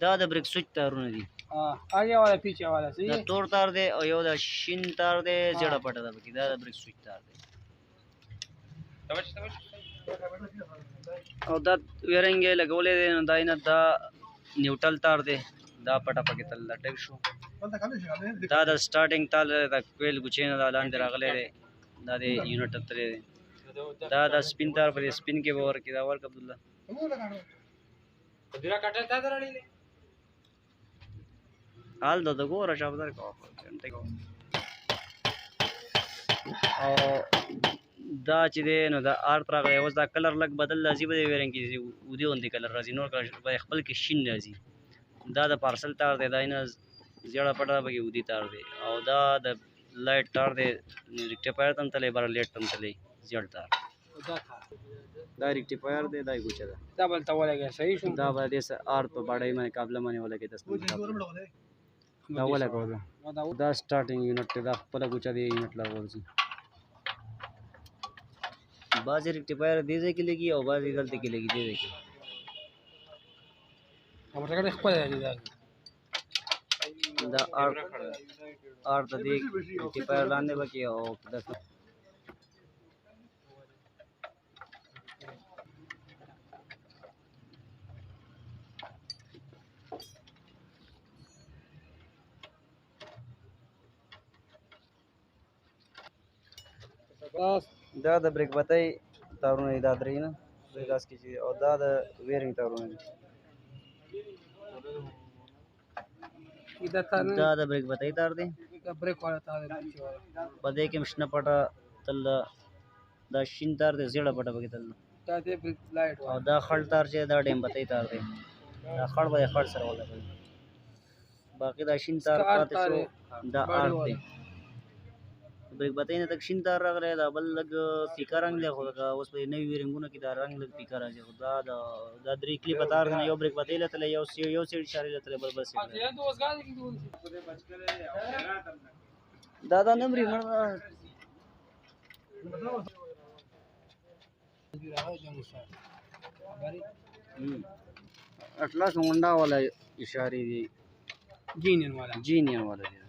دا د بریک سویچ تارونه دي آگے والا پیچھے والا صحیح دا ہے تور تار دی او یو د شین تار دی زیړه پټه ده پکې دا د بریک سویچ تار دی او دا ویرنګ یې لګولې دی نو دا نه دا نیوټرل تار دی دا پټه پکې تل ټیک شو دا د سٹارټینګ تار د کویل ګوچې نه لاندې راغلی دی دا د یونټ ترې دی دا د سپین تار په سپین کې به ورکړي دا ورک عبدالله حال د ګوره شابدار کو او دا چې دی نو دا آرت راغلی اوس دا کلر لږ بدل راځي به د ویرنګ کې ودې غوندې کلر راځي نور کلر به خپل کې شین راځي دا د پارسل تار دی دا نه زیړه پټه پکې ودې تار دی او دا د لایټ تار دی ریکټیفایر تم تللی بر لیټ تم تللی زیړ تار دا ریکټیفایر دی دا ګوچه ده دا بل ته ولګي صحیح شو دا به دې آرت په باډۍ باندې قابله باندې ولګي تاسو دا ولګو دا سٹارټینګ یونټ دا خپل ګوچه دی یونټ لګول شي بعض ریکټیفایر دې ځای کې لګي او بعض دلته کې لګي دې ځای کې او څنګه خپل دی دا آرت دې ریکټیفایر لاندې بکی او دا دا د بریک بتۍ تارونه دي دا درې نه درې لاس کې چې او دا د ویرنګ تارونه دي دا د بریک بتۍ تار دی بریک والا تار دی په دې کې مشنه پټه تل دا شین تار دی زیړه پټه پکې تل دا دې بریک لایټ او دا خړ تار چې دا ډیم بتۍ تار دی دا خړ به خړ سره ولګوي باقي دا شین تار پاتې شو دا آرت دی بریک بتۍ نه تک شین تار راغلی دا بل لږ پیکا رنګ دی خو اوس په نوي ویرنګونو کې دا رنګ لږ پیکا راځي خو دا درې کلیپه تار دی یو بریک بتۍ لتلی یو سیډ اشارې لتلی بل بل سیډ دا نمبرې اټلاس هونډا والا اشارې دي جینین والا دی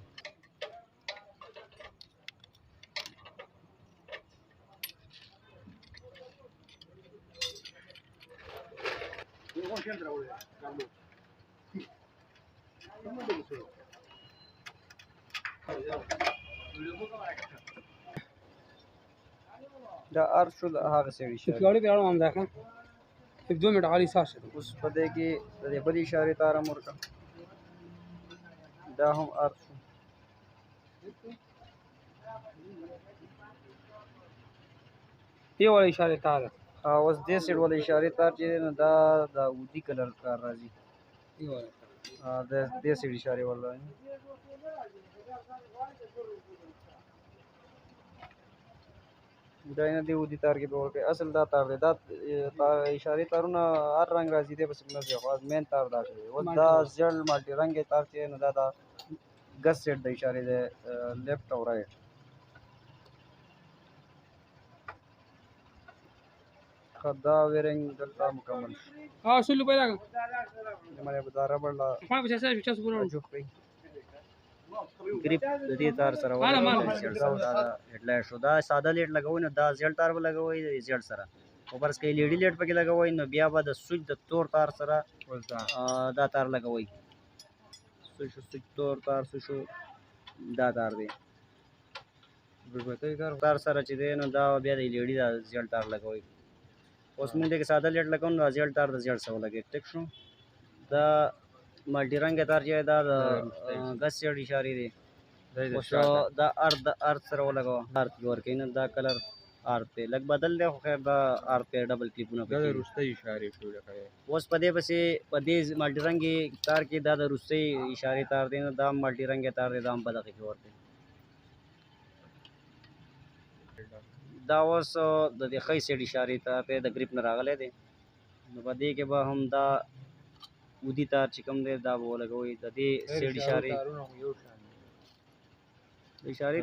دا آرت شو هغه سیډ اشارې ګاډي په اړه هم ده ښه 1 2 منټ غالي ساس اوس په دې کې د بل اشارې تار هم ورکړه دا هم آرت شو دې والا اشاره تار اوس دې سیډ والا اشارې تار چې نو دا د ودي کلر کار راځي د دې سیډ اشارې والا دا نه دی ودي تار کې به ورکړي اصل دا تار دی دا اشارې تارونه هر رنګ راځي دی په سیګنل کې خو مین تار دا شوی اوس دا زیړ مالټي رنګ تار چې نو دا ګس سیټ د اشارې دی لیفټ او رائټ دا ویرنګ دلته مکمل سلو پیدا مې به ربړ لا خو به څه چې څه ګورو جوړ کړی گریپ د دې تار سره ولا هډلایټ شو دا ساده لیټ لګوي نو دا زیړ تار به لګوي زیړ سره او پرس کې لیډي لیټ پکې لګوي نو بیا به د سویچ د تور تار سره دا تار لګوي سویچ تور تار شو دا تار دی تار سره چې دی نو دا بیا د لیډي دا زیړ تار لګوي اوس موږ دې ساده لیټ لګو نو زیړ تار د زیړ سره لګي ټیک شو دا ملټي رنګ تار چې دا د غس سیډ اشارې دي اوس دا ارت سره ولګو ارت ورکې نه دا کلر ارت ته لګ بدل دی خو خیر دا ارت ته ډبل کلیپونه دا روسته اشارې شو لکه اوس په دې پسې په دې ملټي رنګ تار کې دا د روسي اشارې تار دي نو دا ملټي رنګ تار دي دا هم په دغه کې ورته دا اوس د دې خې سیډ اشارې ته په د گریپ نه راغلي دي نو په دې کې به هم دا ودی تار چې کوم دی دا به ولګوي د دې سیډ اشارې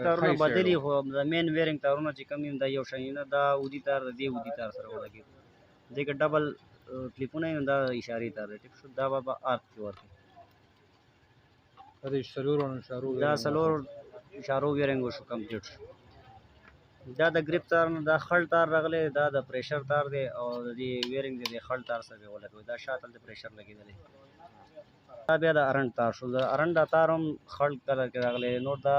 تارونه بدلي خو د مین ویرنګ تارونه چې کوم دا یو شان نه دا ودی تار د دې ودی تار سره ولګي دې کې ډبل کلیپونه یې نو دا اشارې تار دی ټیک شو دا به آرک کې ورکړي دا د څلورو اشارو دا څلور اشارو ویرنګ وشو کمپلیټ شو دا د ګریپ تار نه دا خړ تار راغلی دا د پریشر تار دی او د دې ویرنګ دی د خړ تار سره ولګوي دا شاته د پریشر لګېدلی دا بیا د ارنډ تار شو د ارنډ دا تار هم خړ کلر کې راغلی نور دا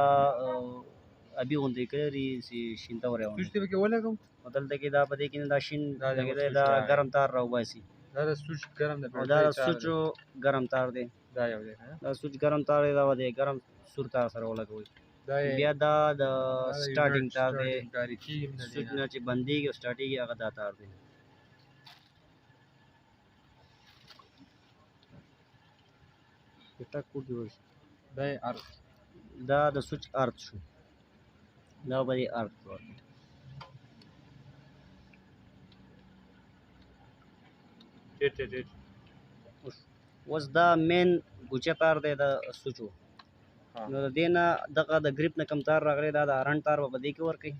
ابي غوندې کړي چې شین تور یې سوچ ته کې ولګم دلته کې دا په دې کې دا شین لګېدلی دا ګرم تار راوباسي دا د سوچ ګرم د او دا د سوچو ګرم تار دی دا یو دی دا سوچ ګرم تار دی دا د ګرم سور تار سره ولګوي بیا دا د سټارټینګ تار دی سوچ نه چې بندېږي او سټارټېږي هغه دا تار دی ټک کوټ جوړ شي دا ارث دا د سوچ ارث شو دا به یې ارث ورکړي اوس دا مین ګوچه تار دی د سوچو نو د دې نه دغه د ګریپ نه کم تار راغلی دا د ارنډ تار به په دې کې ورکوي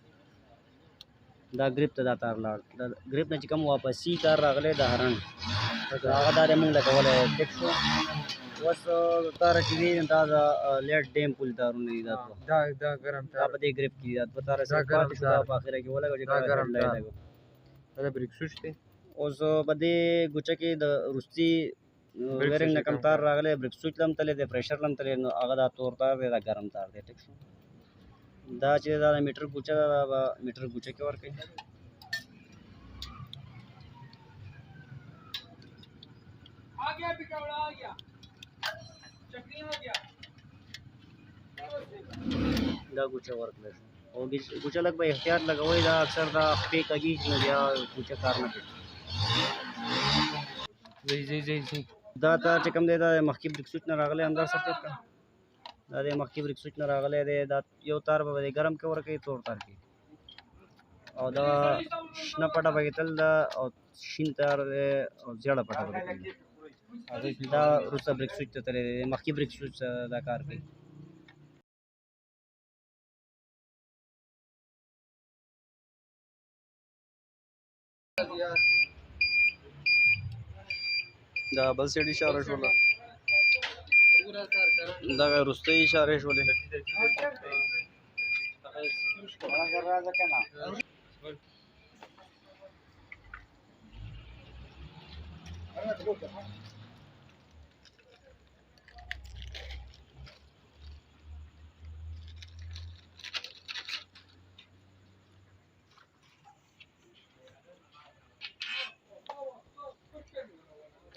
دا ګریپ ته دا تار لاړ د ګریپ نه چې کوم واپسي تار راغلی د ارنډ هغه دا دی موږ لګولی ټیک شو اوس تاره چې دي دا د لیټ ډیم پول تارونه دي دا ګرم دا په دې ګریپ کې دا دوه تاره سره پاتې شو دا په اخره کې ولګو چې دا ګرم لای تار. لګو دا بریک سوچ دی اوس په دې ګوچه کې د روستي ویرنګ نه کم تار راغلی بریک سوچ لم تللی دی پریشر لم تللی نو هغه دا تور تار دی دا ګرم تار دی ټیک شو دا چې دا د میټر ګوچه ده دا به میټر ګوچه کې ورکوي دا ګوچه ورکړی شو او ګوچه لږ به احتیاط لګوئ دا اکثر دا خپې کږېږي نو بیا ګوچه کار نه کوي دا تار چې کوم دی دا د مخکې بریک سوچ نه راغلی همدا سر ټیپ کړه دا د مخکې بریک سوچ نه راغلی دی دا یو تار به د ګرم کې ورکوي تور تار کې او دا شنه پټه پکې تل ده او شین تار دی او زیړه پټه پکې تل ده دا وروسته بریک سوچ ته تللی دی مخکې بریک سوچ دا کار کوي دا بل سیډ اشاره شوله دغه وروستۍ اشارې شولې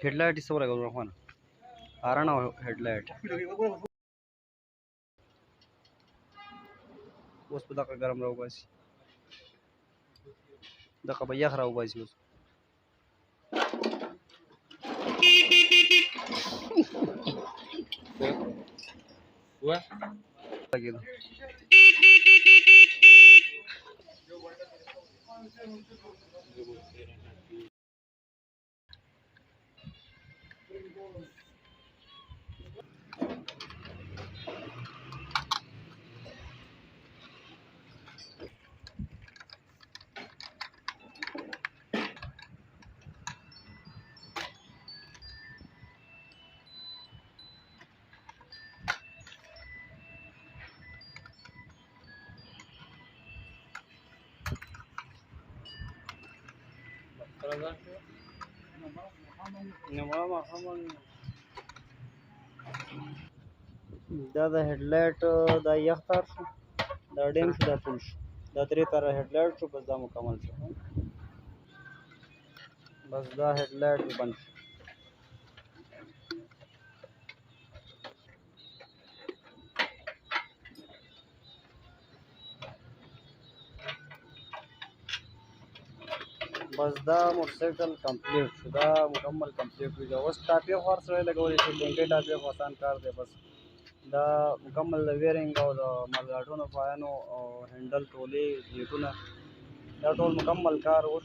हेडलाइट इस तरह का रखवाना आराना हेडलाइट उस पर दका गरम रहो बस दका भैया खराब बस उस हुआ लगे دا د هډلایټ دا یخ تار شو دا ډیم شو دا ټول شو دا درې تاره هډلایټ شو بس دا مکمل شو بس دا هډلایټ بند شو बस دا موټرسایکل کمپلیټ شو دا مکمل کمپلیټ شو دا اوس ټاپې خو هر سړی لګولی شي ټینکۍ ټاپې خو آسان کار دی بس دا مکمل د ویرنګ او د ملګاټونو پایانو او هینډل ټولې جیټونه دا ټول مکمل کار وشو